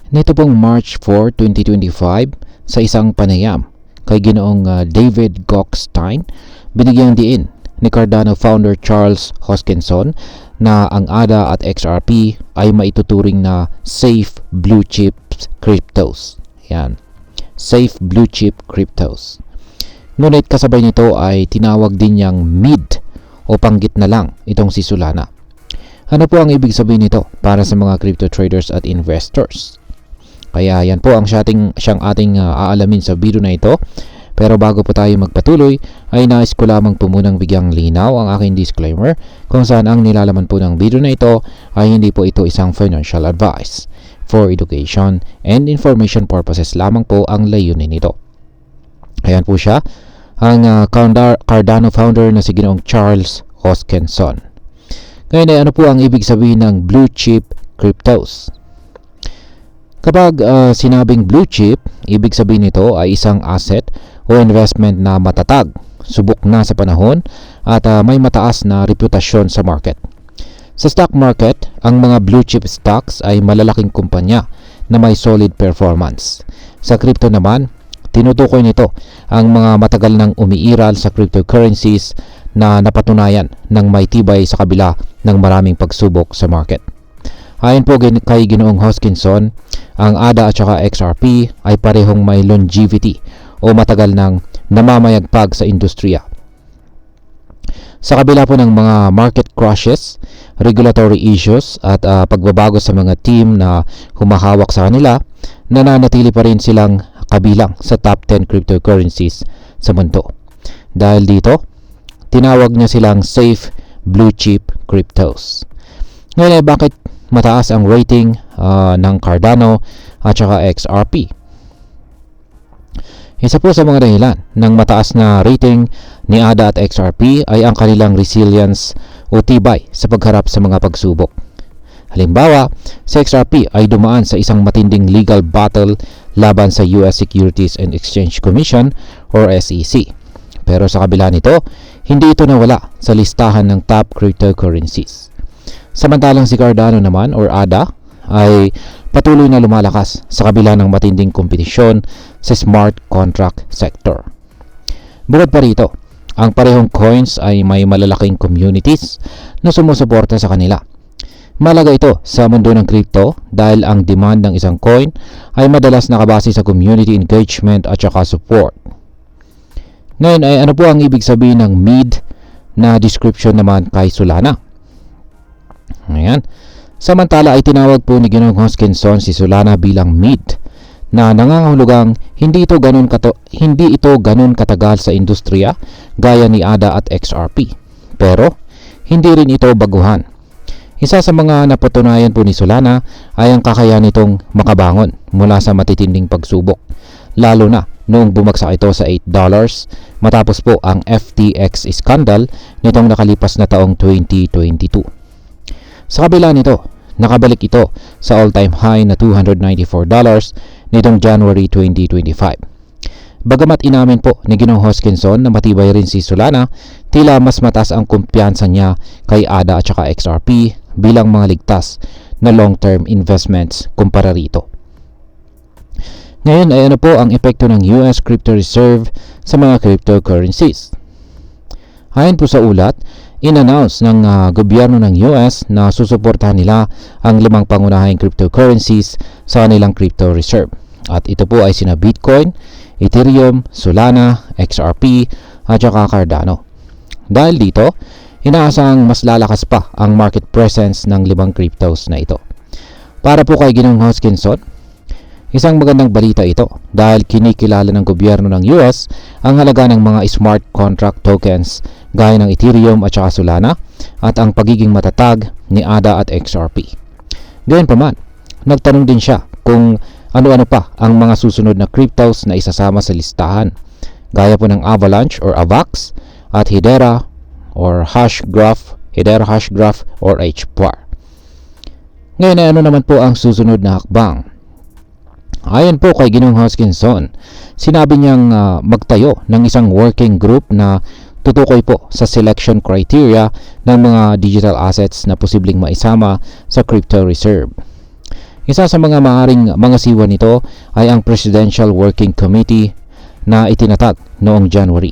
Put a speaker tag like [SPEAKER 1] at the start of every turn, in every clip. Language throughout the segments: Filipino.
[SPEAKER 1] Nito pong March 4, 2025, sa isang panayam kay Ginoong David Gokhshtein, binigyang diin ni Cardano founder Charles Hoskinson na ang ADA at XRP ay maituturing na safe blue chip cryptos. Yan. Safe blue chip cryptos. Ngunit kasabay nito ay tinawag din niyang mid o panggit na lang itong si Solana. Ano po ang ibig sabihin nito para sa mga crypto traders at investors? Kaya yan po ang siyang ating aalamin sa video na ito. Pero bago po tayo magpatuloy, ay nais ko lamang po munang bigyang linaw ang aking disclaimer kung saan ang nilalaman po ng video na ito ay hindi po ito isang financial advice. For education and information purposes lamang po ang layunin nito. Ayan po siya, ang Cardano founder na si Ginoong Charles Hoskinson. Ngayon ay ano po ang ibig sabihin ng blue chip cryptos? Kapag sinabing blue chip, ibig sabihin nito ay isang asset o investment na matatag, subok na sa panahon at may mataas na reputasyon sa market. Sa stock market, ang mga blue chip stocks ay malalaking kumpanya na may solid performance. Sa crypto naman, tinutukoy nito ang mga matagal nang umiiral sa cryptocurrencies na napatunayan ng may tibay sa kabila ng maraming pagsubok sa market. Ayon po kay Ginoong Hoskinson, ang ADA at saka XRP ay parehong may longevity o matagal nang namamayagpag sa industriya. Sa kabila po ng mga market crashes, regulatory issues at pagbabago sa mga team na humahawak sa kanila, nananatili pa rin silang kabilang sa top 10 cryptocurrencies sa mundo. Dahil dito, tinawag niya silang safe blue chip cryptos. Ngayon bakit mataas ang rating ng Cardano at saka XRP? Isa po sa mga dahilan ng mataas na rating ni ADA at XRP ay ang kanilang resilience o tibay sa pagharap sa mga pagsubok. Halimbawa, sa XRP ay dumaan sa isang matinding legal battle laban sa US Securities and Exchange Commission or SEC. Pero sa kabila nito, hindi ito nawala sa listahan ng top cryptocurrencies. Samantalang si Cardano naman or ADA ay patuloy na lumalakas sa kabila ng matinding kompetisyon sa smart contract sector. Bukod pa rito, ang parehong coins ay may malalaking communities na sumusuporta sa kanila. Malaga ito sa mundo ng crypto dahil ang demand ng isang coin ay madalas nakabase sa community engagement at saka support. Ngayon ay ano po ang ibig sabihin ng mid na description naman kay Solana? Ayan. Samantala ay tinawag po ni Ginoong Hoskinson si Solana bilang mid na nangangahulugang hindi ito ganun katagal sa industriya gaya ni ADA at XRP. Pero hindi rin ito baguhan. Isa sa mga napatunayan po ni Solana ay ang kakayahan nitong makabangon mula sa matitinding pagsubok, lalo na noong bumagsak ito sa $8 matapos po ang FTX scandal nitong nakalipas na taong 2022. Sa kabila nito, nakabalik ito sa all-time high na $294 nitong January 2025. Bagamat inamin po ni Ginoong Hoskinson na matibay rin si Solana, tila mas mataas ang kumpiyansa niya kay ADA at saka XRP bilang mga ligtas na long-term investments kumpara rito. Ngayon ay ano po ang epekto ng US Crypto Reserve sa mga cryptocurrencies? Ayon po sa ulat, in-announce ng gobyerno ng US na susuportahan nila ang 5 pangunahing cryptocurrencies sa kanilang crypto reserve. At ito po ay sina Bitcoin, Ethereum, Solana, XRP at saka Cardano. Dahil dito, inaasahang mas lalakas pa ang market presence ng 5 cryptos na ito. Para po kay Ginoong Hoskinson, isang magandang balita ito dahil kinikilala ng gobyerno ng US ang halaga ng mga smart contract tokens gaya ng Ethereum at saka Solana at ang pagiging matatag ni ADA at XRP. Gayunpaman, nagtanong din siya kung ano-ano pa ang mga susunod na cryptos na isasama sa listahan gaya po ng Avalanche or AVAX at Hedera Hashgraph or HBAR. Ngayon ay ano naman po ang susunod na hakbang? Ayon po kay Ginoong Hoskinson, sinabi niyang magtayo ng isang working group na tutukoy po sa selection criteria ng mga digital assets na posibleng maisama sa crypto reserve. Isa sa mga maaring mga siwa nito ay ang Presidential Working Committee na itinatag noong January.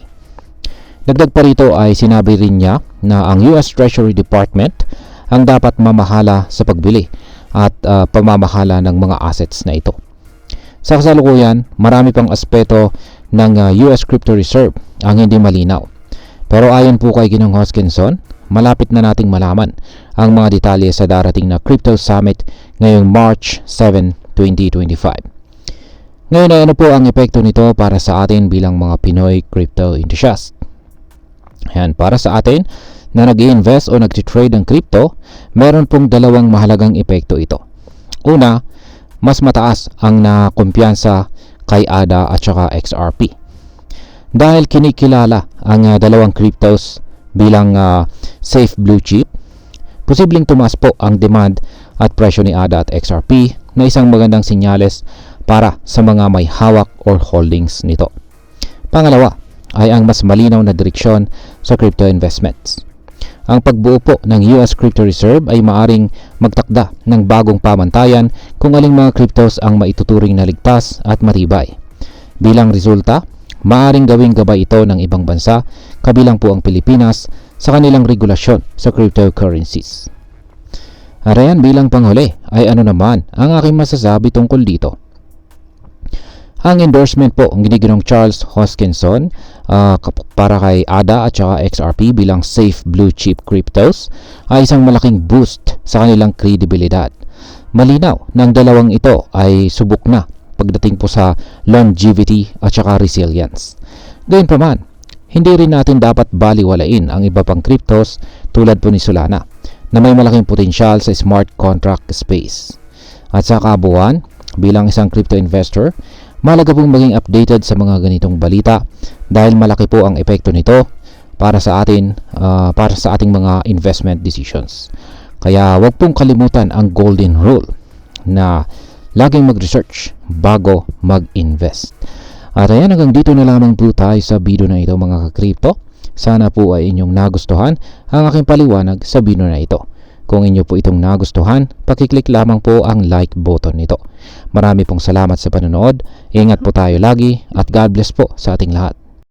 [SPEAKER 1] Dagdag pa rito ay sinabi rin niya na ang US Treasury Department ang dapat mamahala sa pagbili at pamamahala ng mga assets na ito. Sa kasalukuyan, marami pang aspeto ng US Crypto Reserve ang hindi malinaw. Pero ayon po kay Ginong Hoskinson, malapit na nating malaman ang mga detalye sa darating na Crypto Summit ngayong March 7, 2025. Ngayon ay ano po ang epekto nito para sa atin bilang mga Pinoy crypto enthusiast? Ayan, para sa atin na nag-i-invest o nag-trade ng crypto, meron pong dalawang mahalagang epekto ito. Una, mas mataas ang nakumpiyansa kay ADA at saka XRP. Dahil kinikilala ang dalawang cryptos bilang safe blue chip, posibleng tumaas po ang demand at presyo ni ADA at XRP na isang magandang senyales para sa mga may hawak or holdings nito. Pangalawa ay ang mas malinaw na direksyon sa crypto investments. Ang pagbuo po ng US Crypto Reserve ay maaring magtakda ng bagong pamantayan kung aling mga cryptos ang maituturing na ligtas at matibay. Bilang resulta, maaring gawing gabay ito ng ibang bansa, kabilang po ang Pilipinas, sa kanilang regulasyon sa cryptocurrencies. Arayan, bilang panghuli ay ano naman ang aking masasabi tungkol dito. Ang endorsement po ng Ginong Charles Hoskinson para kay ADA at saka XRP bilang safe blue chip cryptos ay isang malaking boost sa kanilang kredibilidad. Malinaw na ang dalawang ito ay subok na pagdating po sa longevity at saka resilience. Gayunpaman, hindi rin natin dapat baliwalain ang iba pang cryptos tulad po ni Solana na may malaking potensyal sa smart contract space. At sa kabuuan, bilang isang crypto investor, mahalaga pong maging updated sa mga ganitong balita dahil malaki po ang epekto nito para sa atin, para sa ating mga investment decisions. Kaya wag pong kalimutan ang golden rule na laging mag-research bago mag-invest. At ayan, hanggang dito na lamang po tayo sa video na ito mga ka-crypto. Sana po ay inyong nagustuhan ang aking paliwanag sa video na ito. Kung inyo po itong nagustuhan, pakiclick lamang po ang like button nito. Marami pong salamat sa panonood. Ingat po tayo lagi at God bless po sa ating lahat.